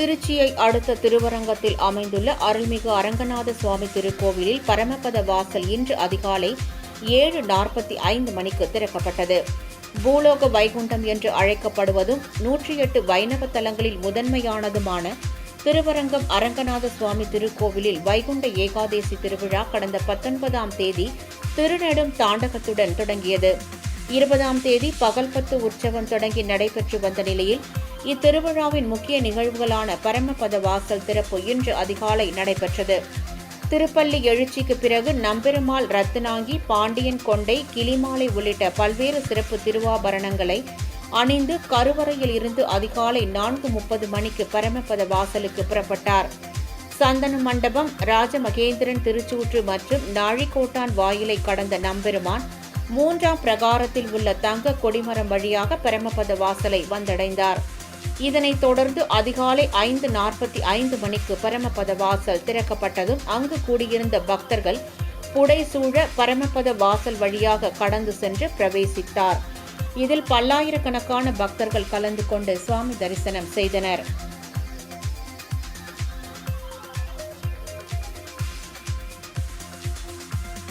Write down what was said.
திருச்சியை அடுத்த திருவரங்கத்தில் அமைந்துள்ள அருள்மிகு அரங்கநாத சுவாமி திருக்கோவிலில் பரமபத வாசல் இன்று அதிகாலை 7:45 மணிக்கு திறக்கப்பட்டது. பூலோக வைகுண்டம் என்று அழைக்கப்படுவதும் 108 வைணவ தலங்களில் முதன்மையானதுமான திருவரங்கம் அரங்கநாத சுவாமி திருக்கோவிலில் வைகுண்ட ஏகாதேசி திருவிழா கடந்த 19ஆம் தேதி திருநெடும் தாண்டகத்துடன் தொடங்கியது. 20ஆம் தேதி பகல் 10 உற்சவம் தொடங்கி நடைபெற்று வந்த நிலையில் இத்திருவிழாவின் முக்கிய நிகழ்வுகளான பரமபத வாசல் திறப்பு இன்று அதிகாலை நடைபெற்றது. திருப்பள்ளி எழுச்சிக்கு பிறகு நம்பெருமாள் ரத்தினாங்கி, பாண்டியன் கொண்டை, கிளிமாலை உள்ளிட்ட பல்வேறு சிறப்பு திருவாபரணங்களை அணிந்து கருவறையில் இருந்து அதிகாலை 4:30 மணிக்கு பரமபத வாசலுக்கு புறப்பட்டார். சந்தன மண்டபம், ராஜமகேந்திரன் திருச்சூற்று மற்றும் நாழிக்கோட்டான் வாயிலை கடந்த நம்பெருமான் 3ஆம் பிரகாரத்தில் உள்ள தங்க கொடிமரம் வழியாக பரமபத வாசலை வந்தடைந்தார். இதனைத் தொடர்ந்து அதிகாலை 5:45 மணிக்கு பரமபத வாசல் திறக்கப்பட்டதும் அங்கு கூடியிருந்த பக்தர்கள் புடைசூழ பரமபத வாசல் வழியாக கடந்து சென்று பிரவேசித்தார். இதில் பல்லாயிரக்கணக்கான பக்தர்கள் கலந்து கொண்டு சுவாமி தரிசனம் செய்தனர்.